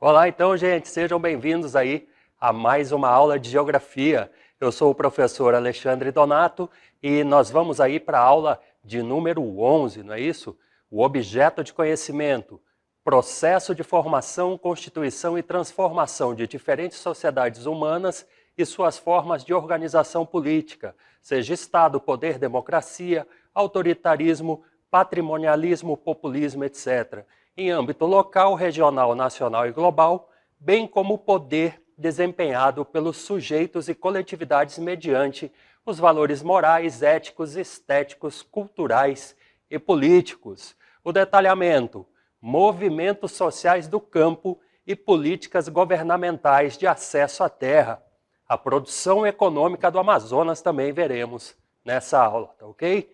Olá, então, gente, sejam bem-vindos aí a mais uma aula de Geografia. Eu sou o professor Alexandre Donato e nós vamos aí para a aula de número 11, não é isso? O objeto de conhecimento, processo de formação, constituição e transformação de diferentes sociedades humanas e suas formas de organização política, seja Estado, poder, democracia, autoritarismo, patrimonialismo, populismo, etc., em âmbito local, regional, nacional e global, bem como o poder desempenhado pelos sujeitos e coletividades mediante os valores morais, éticos, estéticos, culturais e políticos. O detalhamento, movimentos sociais do campo e políticas governamentais de acesso à terra. A produção econômica do Amazonas também veremos nessa aula, tá ok?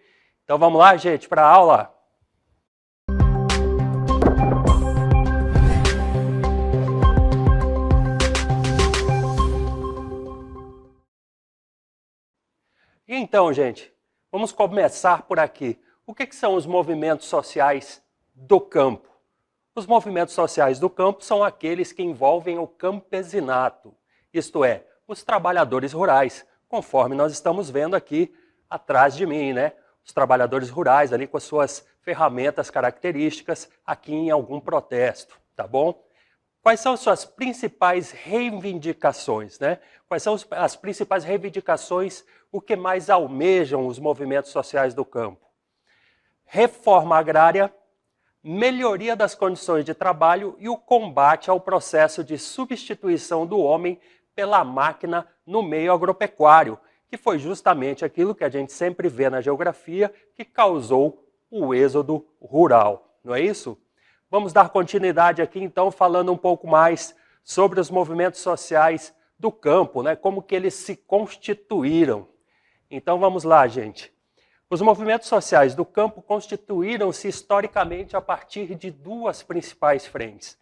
Então vamos lá, gente, para a aula. Então, gente, vamos começar por aqui. O que são os movimentos sociais do campo? Os movimentos sociais do campo são aqueles que envolvem o campesinato, isto é, os trabalhadores rurais, conforme nós estamos vendo aqui atrás de mim, né? Os trabalhadores rurais ali com as suas ferramentas características aqui em algum protesto, tá bom? Quais são as suas principais reivindicações, né? Quais são as principais reivindicações, o que mais almejam os movimentos sociais do campo? Reforma agrária, melhoria das condições de trabalho e o combate ao processo de substituição do homem pela máquina no meio agropecuário, que foi justamente aquilo que a gente sempre vê na geografia que causou o êxodo rural, não é isso? Vamos dar continuidade aqui, então, falando um pouco mais sobre os movimentos sociais do campo, né? Como que eles se constituíram. Então, vamos lá, gente. Os movimentos sociais do campo constituíram-se historicamente a partir de duas principais frentes.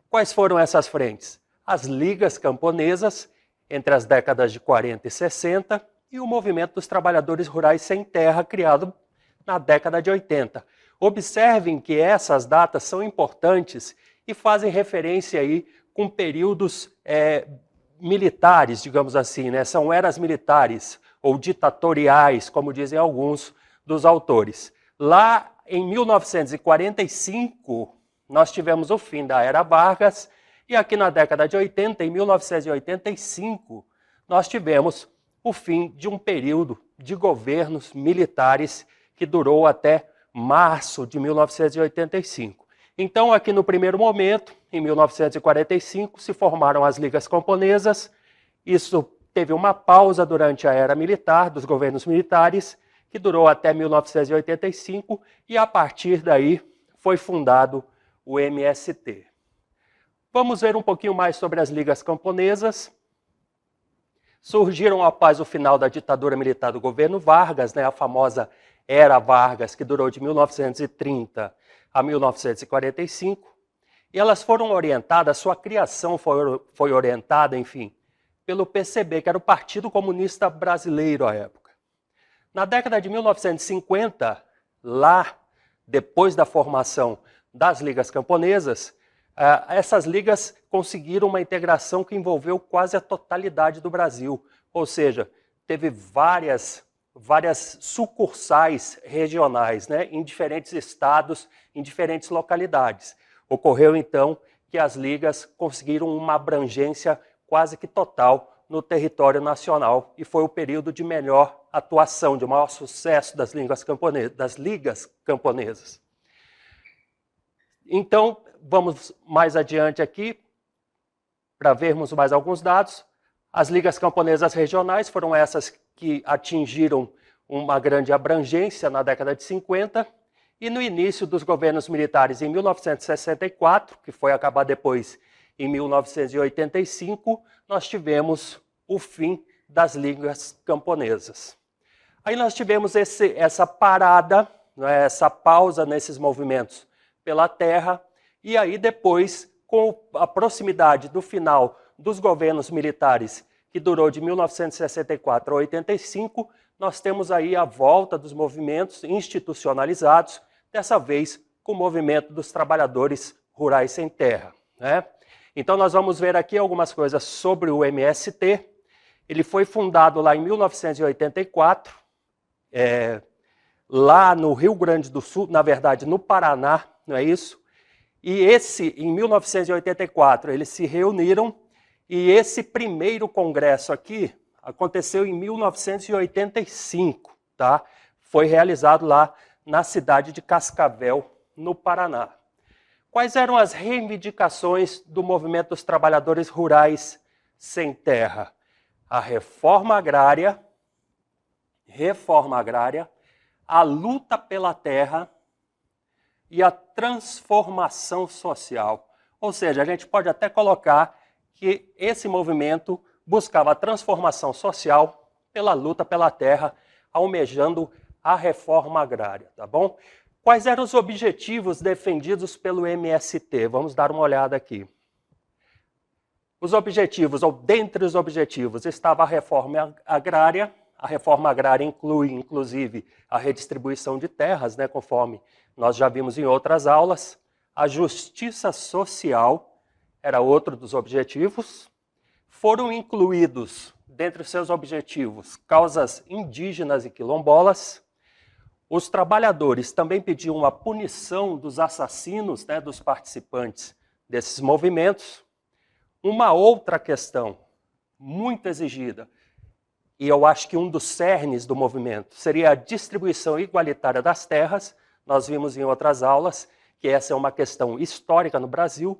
Quais foram essas frentes? As ligas camponesas, entre as décadas de 40 e 60, e o movimento dos trabalhadores rurais sem terra, criado na década de 80. Observem que essas datas são importantes e fazem referência aí com períodos militares, digamos assim, né? São eras militares ou ditatoriais, como dizem alguns dos autores. Lá em 1945, nós tivemos o fim da Era Vargas e aqui na década de 80, em 1985, nós tivemos o fim de um período de governos militares que durou até março de 1985. Então, aqui no primeiro momento, em 1945, se formaram as ligas camponesas. Isso teve uma pausa durante a era militar, dos governos militares, que durou até 1985, e a partir daí foi fundado o MST. Vamos ver um pouquinho mais sobre as ligas camponesas. Surgiram após o final da ditadura militar do governo Vargas, né, a famosa Era Vargas, que durou de 1930 a 1945, e elas foram orientadas, sua criação foi orientada, enfim, pelo PCB, que era o Partido Comunista Brasileiro à época. Na década de 1950, lá, depois da formação das ligas camponesas, essas ligas conseguiram uma integração que envolveu quase a totalidade do Brasil, ou seja, teve várias sucursais regionais, né, em diferentes estados, em diferentes localidades. Ocorreu, então, que as ligas conseguiram uma abrangência quase que total no território nacional e foi o período de melhor atuação, de maior sucesso das ligas camponesas. Então, vamos mais adiante aqui para vermos mais alguns dados. As ligas camponesas regionais foram essas que atingiram uma grande abrangência na década de 50 e no início dos governos militares em 1964, que foi acabar depois em 1985, nós tivemos o fim das ligas camponesas. Aí nós tivemos essa parada, né, essa pausa nesses movimentos pela terra, e aí depois, com a proximidade do final dos governos militares, que durou de 1964 a 85, nós temos aí a volta dos movimentos institucionalizados, dessa vez com o movimento dos trabalhadores rurais sem terra, né? Então nós vamos ver aqui algumas coisas sobre o MST. Ele foi fundado lá em 1984, lá no Rio Grande do Sul, na verdade no Paraná, não é isso? E em 1984, eles se reuniram e esse primeiro congresso aqui aconteceu em 1985, tá? Foi realizado lá na cidade de Cascavel, no Paraná. Quais eram as reivindicações do movimento dos trabalhadores rurais sem terra? A reforma agrária, a luta pela terra e a transformação social. Ou seja, a gente pode até colocar que esse movimento buscava a transformação social pela luta pela terra, almejando a reforma agrária, tá bom? Quais eram os objetivos defendidos pelo MST? Vamos dar uma olhada aqui. Os objetivos, ou dentre os objetivos, estava a reforma agrária. A reforma agrária inclui, inclusive, a redistribuição de terras, né, conforme nós já vimos em outras aulas. A justiça social era outro dos objetivos. Foram incluídos, dentre os seus objetivos, causas indígenas e quilombolas. Os trabalhadores também pediam a punição dos assassinos, né, dos participantes desses movimentos. Uma outra questão muito exigida, e eu acho que um dos cernes do movimento, seria a distribuição igualitária das terras. Nós vimos em outras aulas que essa é uma questão histórica no Brasil.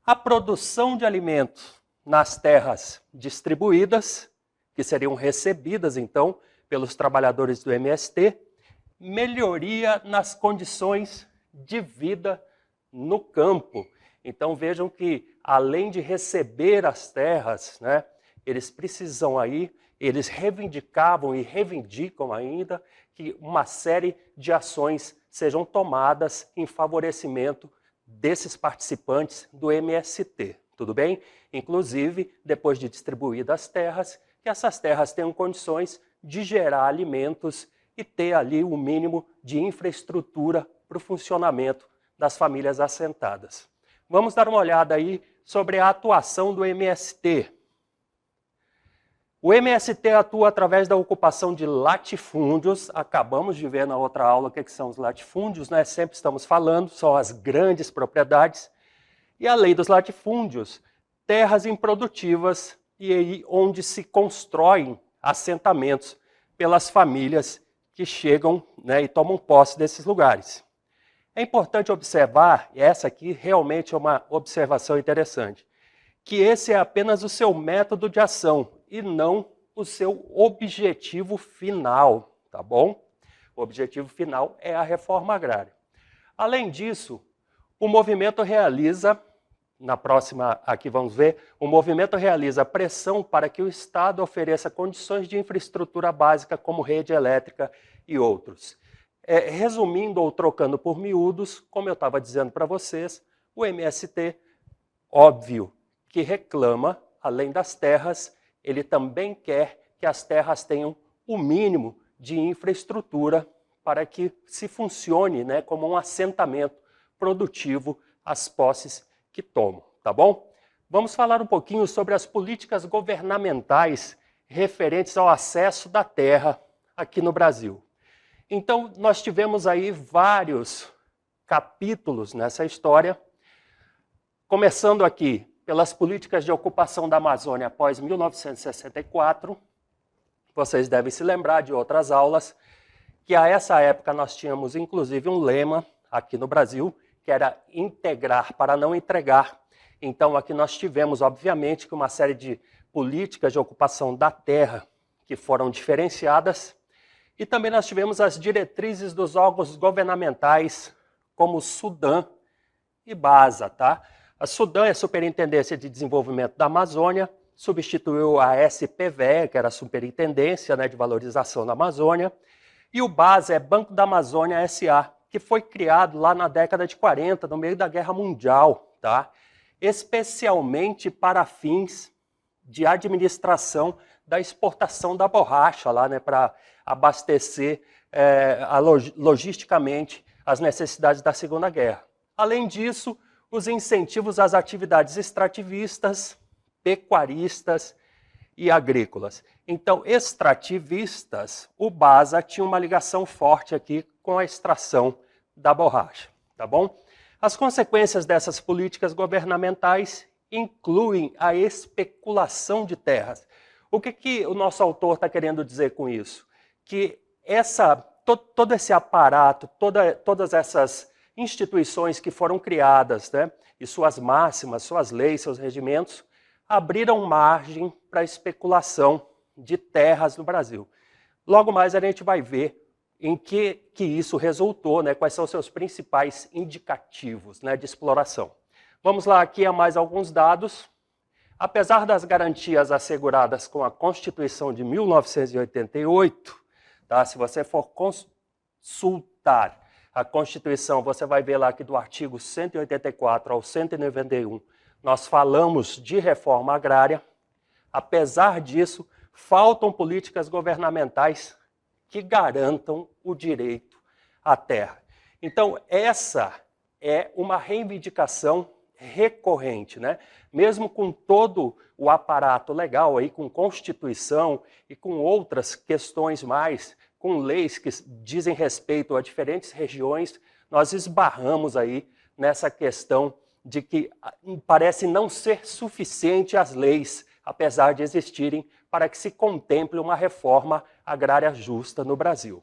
A produção de alimentos nas terras distribuídas, que seriam recebidas, então, pelos trabalhadores do MST, melhoria nas condições de vida no campo. Então vejam que, além de receber as terras, né, eles precisam aí, eles reivindicavam e reivindicam ainda que uma série de ações sejam tomadas em favorecimento desses participantes do MST, tudo bem? Inclusive, depois de distribuídas as terras, que essas terras tenham condições de gerar alimentos e ter ali o mínimo de infraestrutura para o funcionamento das famílias assentadas. Vamos dar uma olhada aí sobre a atuação do MST. O MST atua através da ocupação de latifúndios. Acabamos de ver na outra aula o que são os latifúndios, né? Sempre estamos falando, são as grandes propriedades. E a lei dos latifúndios, terras improdutivas e aí onde se constroem assentamentos pelas famílias que chegam, né, e tomam posse desses lugares. É importante observar, e essa aqui realmente é uma observação interessante, que esse é apenas o seu método de ação e não o seu objetivo final, tá bom? O objetivo final é a reforma agrária. Além disso, o movimento realiza, na próxima aqui vamos ver, o movimento realiza pressão para que o Estado ofereça condições de infraestrutura básica como rede elétrica e outros. Resumindo ou trocando por miúdos, como eu estava dizendo para vocês, o MST, óbvio que reclama, além das terras, ele também quer que as terras tenham o mínimo de infraestrutura para que se funcione, né, como um assentamento produtivo as posses que tomam, tá bom? Vamos falar um pouquinho sobre as políticas governamentais referentes ao acesso da terra aqui no Brasil. Então, nós tivemos aí vários capítulos nessa história, começando aqui pelas políticas de ocupação da Amazônia após 1964. Vocês devem se lembrar de outras aulas, que a essa época nós tínhamos inclusive um lema aqui no Brasil, que era integrar para não entregar. Então aqui nós tivemos, obviamente, que uma série de políticas de ocupação da terra que foram diferenciadas, e também nós tivemos as diretrizes dos órgãos governamentais, como SUDAM e BASA, tá? A SUDAM é a Superintendência de Desenvolvimento da Amazônia, substituiu a SPVE, que era a Superintendência, né, de Valorização da Amazônia, e o BASA é Banco da Amazônia S.A., que foi criado lá na década de 40, no meio da Guerra Mundial, tá? Especialmente para fins de administração da exportação da borracha, lá, né, para abastecer logisticamente as necessidades da Segunda Guerra. Além disso, os incentivos às atividades extrativistas, pecuaristas e agrícolas. Então, extrativistas, o BASA tinha uma ligação forte aqui com a extração da borracha, tá bom? As consequências dessas políticas governamentais incluem a especulação de terras. O que o nosso autor está querendo dizer com isso? Que todo esse aparato, todas essas instituições que foram criadas, né, e suas máximas, suas leis, seus regimentos, abriram margem para a especulação de terras no Brasil. Logo mais a gente vai ver em que isso resultou, né, quais são seus principais indicativos, né, de exploração. Vamos lá aqui a mais alguns dados. Apesar das garantias asseguradas com a Constituição de 1988, tá, se você for consultar a Constituição, você vai ver lá que do artigo 184 ao 191, nós falamos de reforma agrária. Apesar disso, faltam políticas governamentais que garantam o direito à terra. Então, essa é uma reivindicação recorrente, né? Mesmo com todo o aparato legal, aí, com Constituição e com outras questões mais, com leis que dizem respeito a diferentes regiões, nós esbarramos aí nessa questão de que parece não ser suficiente as leis, apesar de existirem, para que se contemple uma reforma agrária justa no Brasil.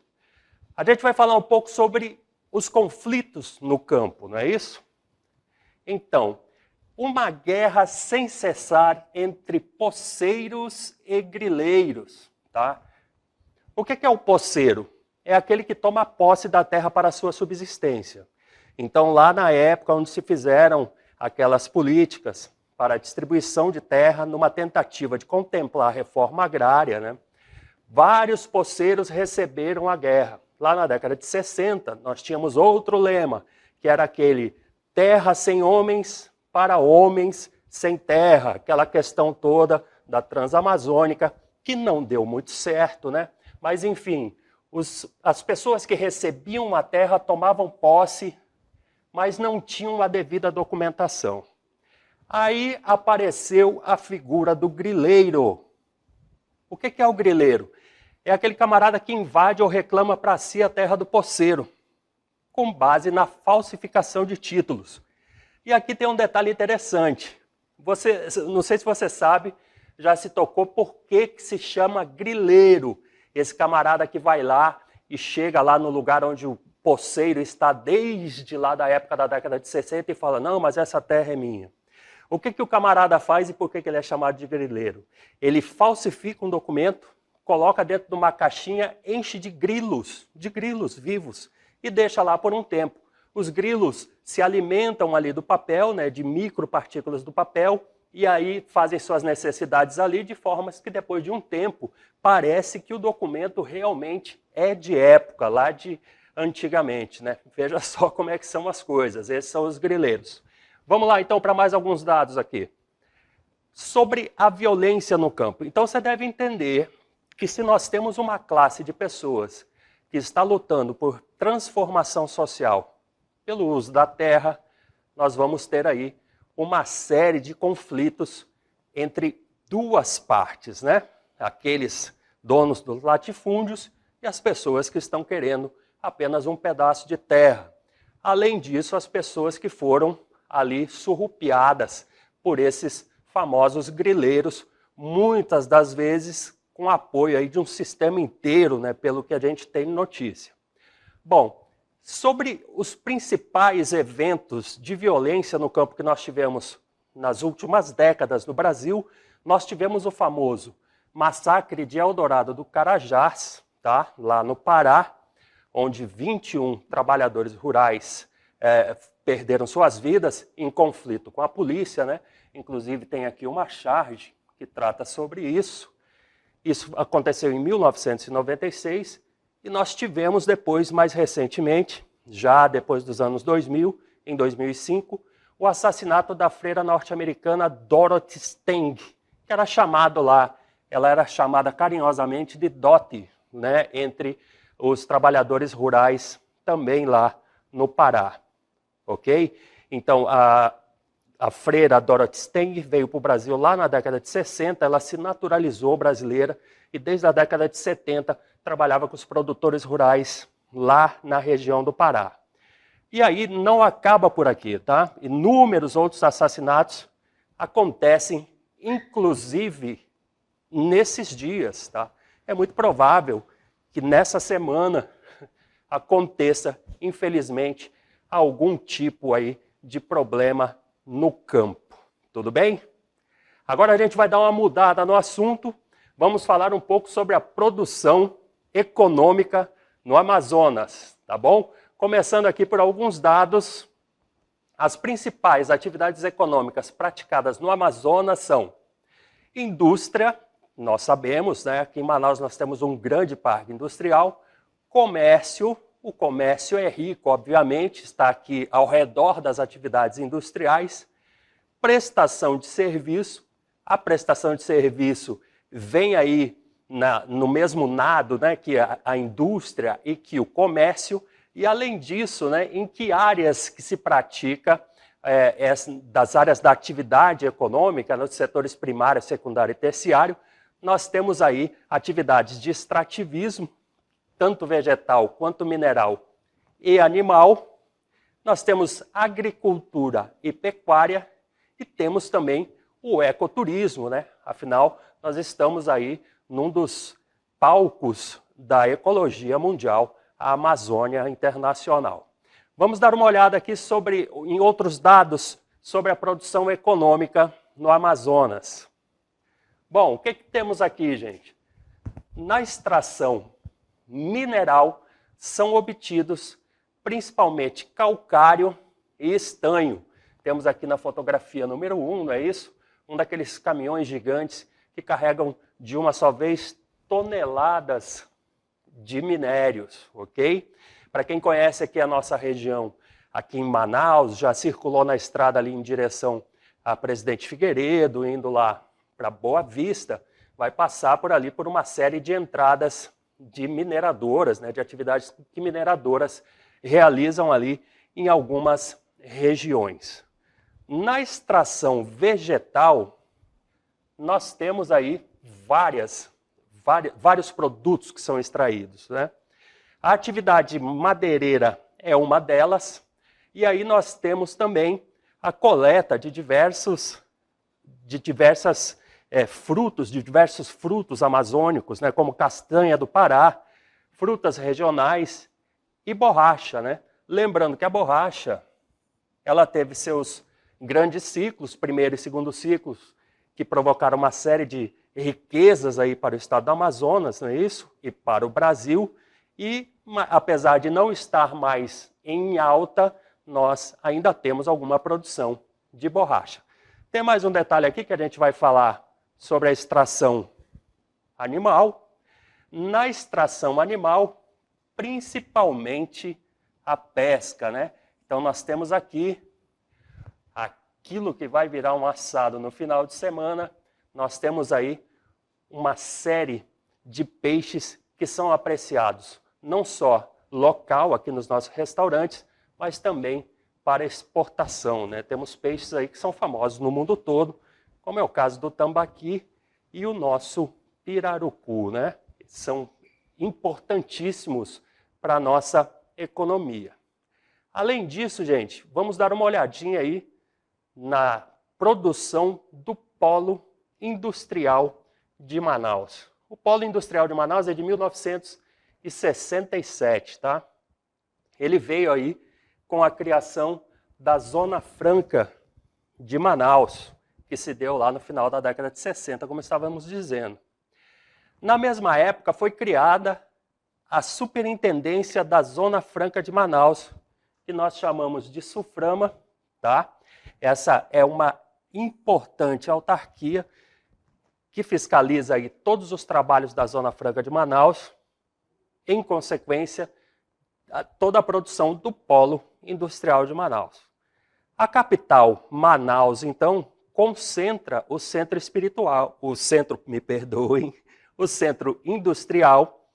A gente vai falar um pouco sobre os conflitos no campo, não é isso? Então, uma guerra sem cessar entre poceiros e grileiros, tá? O que é o poceiro? É aquele que toma posse da terra para a sua subsistência. Então, lá na época onde se fizeram aquelas políticas para a distribuição de terra, numa tentativa de contemplar a reforma agrária, né, vários poceiros receberam a guerra. Lá na década de 60, nós tínhamos outro lema, que era aquele terra sem homens para homens sem terra, aquela questão toda da Transamazônica, que não deu muito certo, né? Mas, enfim, as pessoas que recebiam a terra tomavam posse, mas não tinham a devida documentação. Aí apareceu a figura do grileiro. O que é o grileiro? É aquele camarada que invade ou reclama para si a terra do poceiro, com base na falsificação de títulos. E aqui tem um detalhe interessante. Não sei se você sabe, já se tocou por que se chama grileiro. Esse camarada que vai lá e chega lá no lugar onde o poceiro está desde lá da época da década de 60 e fala, não, mas essa terra é minha. O que o camarada faz e por que ele é chamado de grileiro? Ele falsifica um documento, coloca dentro de uma caixinha, enche de grilos vivos e deixa lá por um tempo. Os grilos se alimentam ali do papel, né, de micropartículas do papel, e aí fazem suas necessidades ali de formas que depois de um tempo parece que o documento realmente é de época, lá de antigamente, né? Veja só como é que são as coisas, esses são os grileiros. Vamos lá então para mais alguns dados aqui. Sobre a violência no campo. Então você deve entender que se nós temos uma classe de pessoas que está lutando por transformação social, pelo uso da terra, nós vamos ter aí uma série de conflitos entre duas partes, né? Aqueles donos dos latifúndios e as pessoas que estão querendo apenas um pedaço de terra. Além disso, as pessoas que foram ali surrupiadas por esses famosos grileiros, muitas das vezes com apoio aí de um sistema inteiro, né, pelo que a gente tem notícia. Bom, sobre os principais eventos de violência no campo que nós tivemos nas últimas décadas no Brasil, nós tivemos o famoso massacre de Eldorado do Carajás, tá? Lá no Pará, onde 21 trabalhadores rurais perderam suas vidas em conflito com a polícia, né? Inclusive tem aqui uma charge que trata sobre isso. Isso aconteceu em 1996 e nós tivemos depois, mais recentemente, já depois dos anos 2000, em 2005, o assassinato da freira norte-americana Dorothy Stang, que era chamado lá, ela era chamada carinhosamente de Dottie, né, entre os trabalhadores rurais também lá no Pará, ok? Então, a freira Dorothy Stenger veio para o Brasil lá na década de 60, ela se naturalizou brasileira e desde a década de 70 trabalhava com os produtores rurais lá na região do Pará. E aí não acaba por aqui, tá? Inúmeros outros assassinatos acontecem, inclusive nesses dias, tá? É muito provável que nessa semana aconteça, infelizmente, algum tipo aí de problema no campo. Tudo bem? Agora a gente vai dar uma mudada no assunto. Vamos falar um pouco sobre a produção econômica no Amazonas, tá bom? Começando aqui por alguns dados. As principais atividades econômicas praticadas no Amazonas são indústria, nós sabemos, né? Aqui em Manaus nós temos um grande parque industrial, comércio, o comércio é rico, obviamente, está aqui ao redor das atividades industriais, prestação de serviço, a prestação de serviço vem aí no mesmo nado, né, que a indústria e que o comércio, e além disso, né, em que áreas que se pratica das áreas da atividade econômica, nos setores primário, secundário e terciário, nós temos aí atividades de extrativismo, tanto vegetal quanto mineral e animal. Nós temos agricultura e pecuária e temos também o ecoturismo, né? Afinal, nós estamos aí num dos palcos da ecologia mundial, a Amazônia Internacional. Vamos dar uma olhada aqui em outros dados sobre a produção econômica no Amazonas. Bom, o que temos aqui, gente? Na extração mineral são obtidos principalmente calcário e estanho. Temos aqui na fotografia número 1, não é isso? Um daqueles caminhões gigantes que carregam de uma só vez toneladas de minérios, ok? Para quem conhece aqui a nossa região, aqui em Manaus, já circulou na estrada ali em direção a Presidente Figueiredo, indo lá para Boa Vista, vai passar por ali por uma série de entradas de mineradoras, né, de atividades que mineradoras realizam ali em algumas regiões. Na extração vegetal, nós temos aí vários produtos que são extraídos, né? A atividade madeireira é uma delas, e aí nós temos também a coleta de diversos frutos amazônicos, né, como castanha do Pará, frutas regionais e borracha, né? Lembrando que a borracha, ela teve seus grandes ciclos, primeiro e segundo ciclos, que provocaram uma série de riquezas aí para o estado do Amazonas, não é isso? E para o Brasil. E, apesar de não estar mais em alta, nós ainda temos alguma produção de borracha. Tem mais um detalhe aqui que a gente vai falar sobre a extração animal. Na extração animal, principalmente a pesca, né? Então nós temos aqui aquilo que vai virar um assado no final de semana. Nós temos aí uma série de peixes que são apreciados não só local aqui nos nossos restaurantes, mas também para exportação, né? Temos peixes aí que são famosos no mundo todo, como é o caso do tambaqui e o nosso pirarucu, né? São importantíssimos para a nossa economia. Além disso, gente, vamos dar uma olhadinha aí na produção do polo industrial de Manaus. O polo industrial de Manaus é de 1967, tá? Ele veio aí com a criação da Zona Franca de Manaus, que se deu lá no final da década de 60, como estávamos dizendo. Na mesma época foi criada a Superintendência da Zona Franca de Manaus, que nós chamamos de SUFRAMA, tá? Essa é uma importante autarquia que fiscaliza aí todos os trabalhos da Zona Franca de Manaus, em consequência, toda a produção do polo industrial de Manaus. A capital, Manaus, então, concentra o centro espiritual, o centro industrial,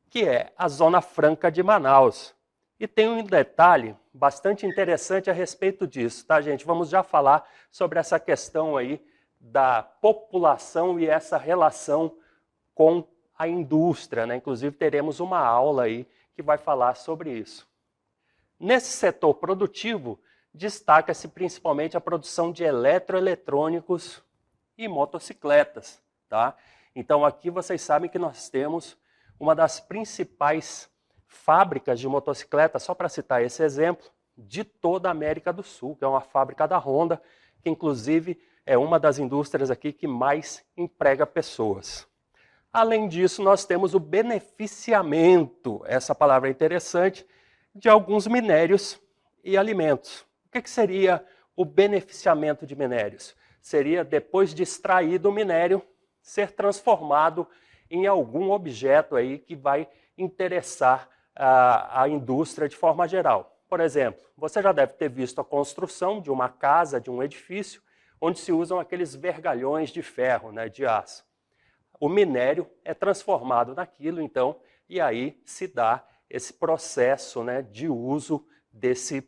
que é a Zona Franca de Manaus. E tem um detalhe bastante interessante a respeito disso, tá, gente? Vamos já falar sobre essa questão aí da população e essa relação com a indústria, né? Inclusive teremos uma aula aí que vai falar sobre isso. Nesse setor produtivo, destaca-se principalmente a produção de eletroeletrônicos e motocicletas, tá? Então aqui vocês sabem que nós temos uma das principais fábricas de motocicletas, só para citar esse exemplo, de toda a América do Sul, que é uma fábrica da Honda, que inclusive é uma das indústrias aqui que mais emprega pessoas. Além disso, nós temos o beneficiamento, essa palavra é interessante, de alguns minérios e alimentos. O que seria o beneficiamento de minérios? Seria, depois de extraído o minério, ser transformado em algum objeto aí que vai interessar a indústria de forma geral. Por exemplo, você já deve ter visto a construção de uma casa, de um edifício, onde se usam aqueles vergalhões de ferro, né, de aço. O minério é transformado naquilo, então, e aí se dá esse processo, né, de uso desse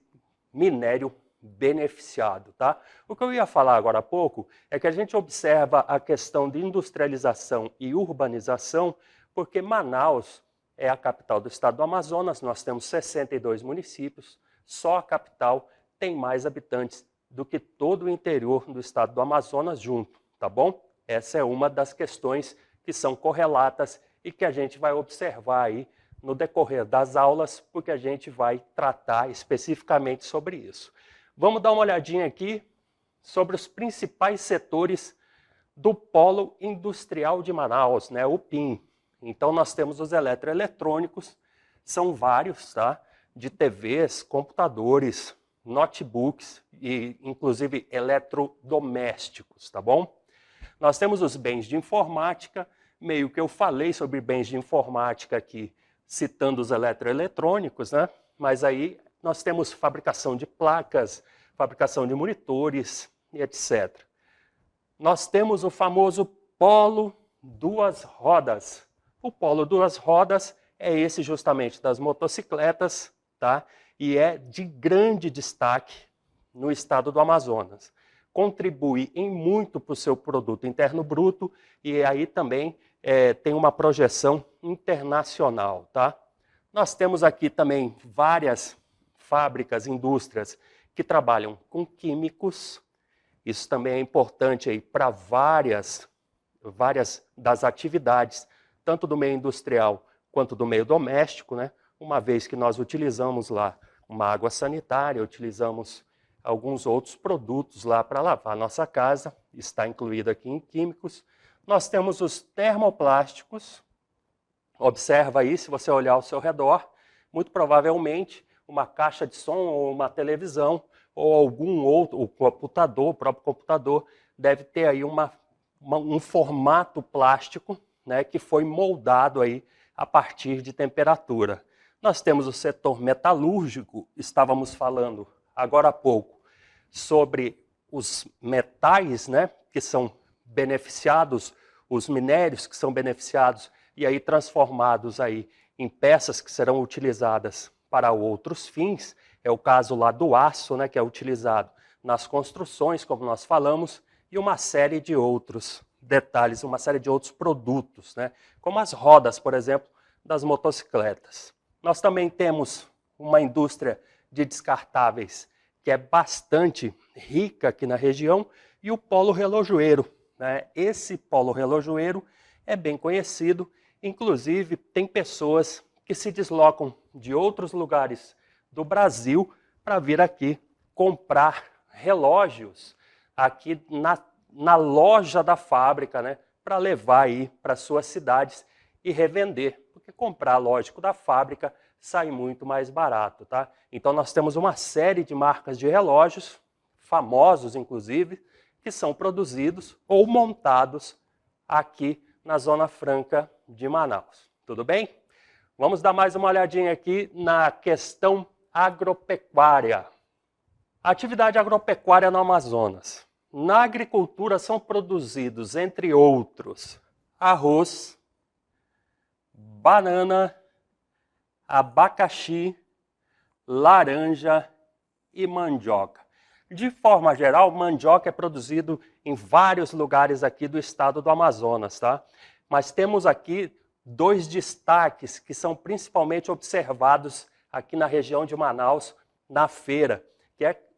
minério beneficiado, tá? O que eu ia falar agora há pouco é que a gente observa a questão de industrialização e urbanização, porque Manaus é a capital do estado do Amazonas, nós temos 62 municípios, só a capital tem mais habitantes do que todo o interior do estado do Amazonas junto, tá bom? Essa é uma das questões que são correlatas e que a gente vai observar aí no decorrer das aulas, porque a gente vai tratar especificamente sobre isso. Vamos dar uma olhadinha aqui sobre os principais setores do Polo Industrial de Manaus, né, o PIM. Então nós temos os eletroeletrônicos, são vários, tá? De TVs, computadores, notebooks e inclusive eletrodomésticos, tá bom? Nós temos os bens de informática, meio que eu falei sobre bens de informática aqui, citando os eletroeletrônicos, né? Mas aí nós temos fabricação de placas, fabricação de monitores e etc. Nós temos o famoso polo duas rodas. O polo duas rodas é esse justamente das motocicletas, tá? E é de grande destaque no estado do Amazonas. Contribui em muito para o seu produto interno bruto e aí também tem uma projeção internacional, tá? Nós temos aqui também várias fábricas, indústrias que trabalham com químicos. Isso também é importante aí para várias das atividades, tanto do meio industrial quanto do meio doméstico, né? Uma vez que nós utilizamos lá uma água sanitária, utilizamos alguns outros produtos lá para lavar a nossa casa, está incluído aqui em químicos. Nós temos os termoplásticos. Observa aí, se você olhar ao seu redor, muito provavelmente uma caixa de som ou uma televisão ou algum outro, o computador, o próprio computador, deve ter aí um formato plástico, né, que foi moldado aí a partir de temperatura. Nós temos o setor metalúrgico, estávamos falando agora há pouco sobre os metais, né, que são beneficiados, os minérios que são beneficiados e aí transformados aí em peças que serão utilizadas para outros fins. É o caso lá do aço, né, que é utilizado nas construções, como nós falamos, e uma série de outros detalhes, uma série de outros produtos, né, como as rodas, por exemplo, das motocicletas. Nós também temos uma indústria de descartáveis que é bastante rica aqui na região, e o polo relojoeiro, né? Esse polo relojoeiro é bem conhecido, inclusive tem pessoas que se deslocam de outros lugares do Brasil para vir aqui comprar relógios aqui na loja da fábrica, né? Para levar aí para suas cidades e revender, porque comprar, lógico, da fábrica sai muito mais barato, tá? Então nós temos uma série de marcas de relógios, famosos inclusive, que são produzidos ou montados aqui na Zona Franca de Manaus. Tudo bem? Vamos dar mais uma olhadinha aqui na questão agropecuária. A atividade agropecuária no Amazonas. Na agricultura são produzidos, entre outros, arroz, banana, abacaxi, laranja e mandioca. De forma geral, mandioca é produzido em vários lugares aqui do estado do Amazonas, tá? Mas temos aqui dois destaques que são principalmente observados aqui na região de Manaus, na feira,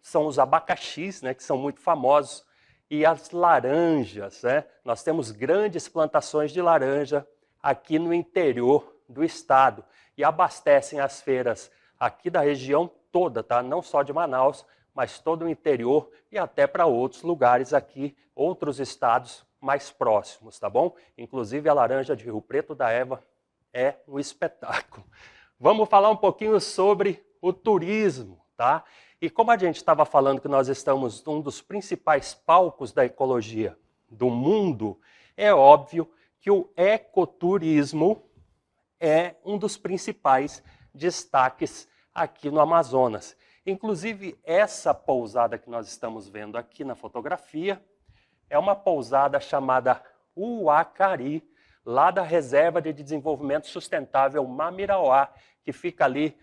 são os abacaxis, né, que são muito famosos, e as laranjas, né? Nós temos grandes plantações de laranja aqui no interior do estado e abastecem as feiras aqui da região toda, tá? Não só de Manaus, mas todo o interior e até para outros lugares aqui, outros estados mais próximos, tá bom? Inclusive a laranja de Rio Preto da Eva é um espetáculo. Vamos falar um pouquinho sobre o turismo, tá? E como a gente estava falando que nós estamos num dos principais palcos da ecologia do mundo, é óbvio que o ecoturismo é um dos principais destaques aqui no Amazonas. Inclusive, essa pousada que nós estamos vendo aqui na fotografia é uma pousada chamada Uacari, lá da Reserva de Desenvolvimento Sustentável Mamirauá, que fica ali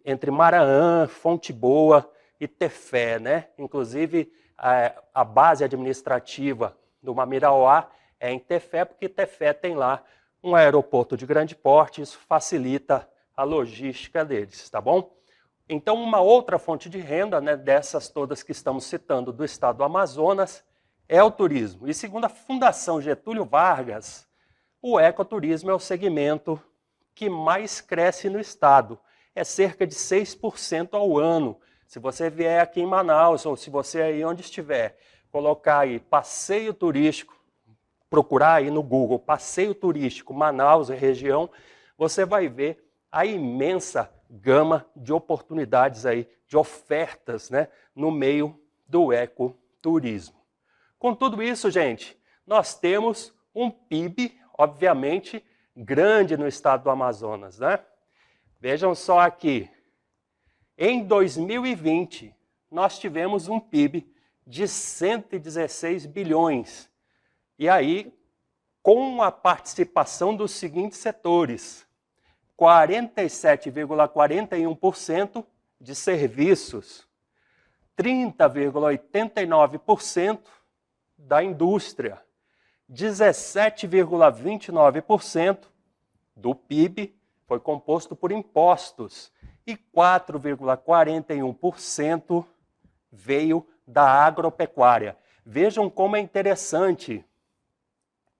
entre Maraã, Fonte Boa e Tefé, né? Inclusive, a base administrativa do Mamirauá é em Tefé, porque Tefé tem lá um aeroporto de grande porte, isso facilita a logística deles, tá bom? Então, uma outra fonte de renda, né, dessas todas que estamos citando do estado do Amazonas, é o turismo. E segundo a Fundação Getúlio Vargas, o ecoturismo é o segmento que mais cresce no estado. É cerca de 6% ao ano. Se você vier aqui em Manaus, ou se você aí onde estiver, colocar aí passeio turístico, procurar aí no Google, passeio turístico Manaus e região, você vai ver a imensa gama de oportunidades aí, de ofertas, né, no meio do ecoturismo. Com tudo isso, gente, nós temos um PIB, obviamente, grande no estado do Amazonas, né? Vejam só aqui, em 2020, nós tivemos um PIB de 116 bilhões. E aí, com a participação dos seguintes setores, 47,41% de serviços, 30,89% da indústria, 17,29% do PIB foi composto por impostos e 4,41% veio da agropecuária. Vejam como é interessante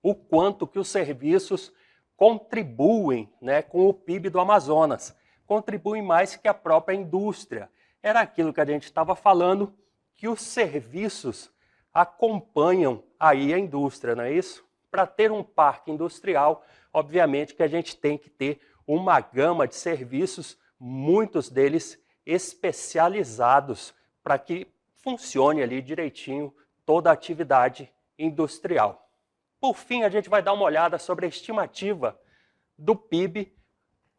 o quanto que os serviços contribuem, né, com o PIB do Amazonas. Contribuem mais que a própria indústria. Era aquilo que a gente estava falando, que os serviços acompanham aí a indústria, não é isso? Para ter um parque industrial, obviamente que a gente tem que ter uma gama de serviços, muitos deles especializados, para que funcione ali direitinho toda a atividade industrial. Por fim, a gente vai dar uma olhada sobre a estimativa do PIB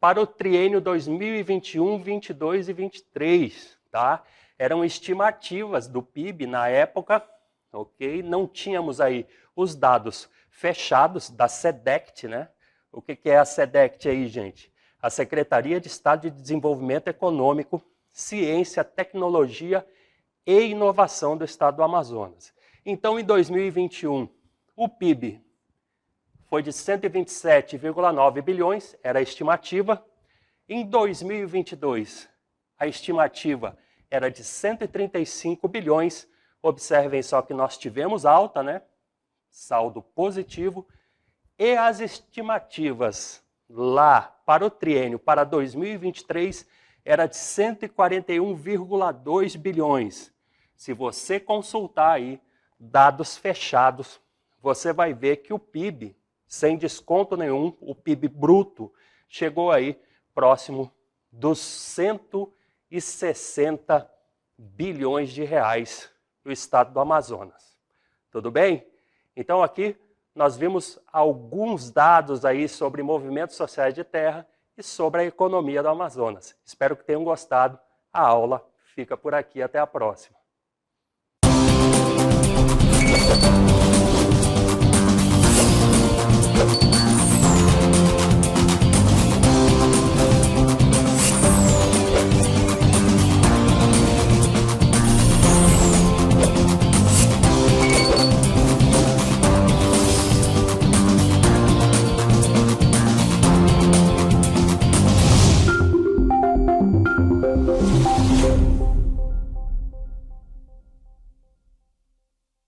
para o triênio 2021, 22 e 23, tá? Eram estimativas do PIB na época, ok? Não tínhamos aí os dados fechados da SEDECT, né? O que é a SEDECT aí, gente? A Secretaria de Estado de Desenvolvimento Econômico, Ciência, Tecnologia e Inovação do Estado do Amazonas. Então, em 2021, o PIB foi de 127,9 bilhões, era a estimativa. Em 2022, a estimativa era de 135 bilhões. Observem só que nós tivemos alta, né? Saldo positivo. E as estimativas lá para o triênio, para 2023, era de 141,2 bilhões. Se você consultar aí dados fechados, você vai ver que o PIB, sem desconto nenhum, o PIB bruto, chegou aí próximo dos 160 bilhões de reais do estado do Amazonas. Tudo bem? Então aqui nós vimos alguns dados aí sobre movimentos sociais de terra e sobre a economia do Amazonas. Espero que tenham gostado. A aula fica por aqui. Até a próxima.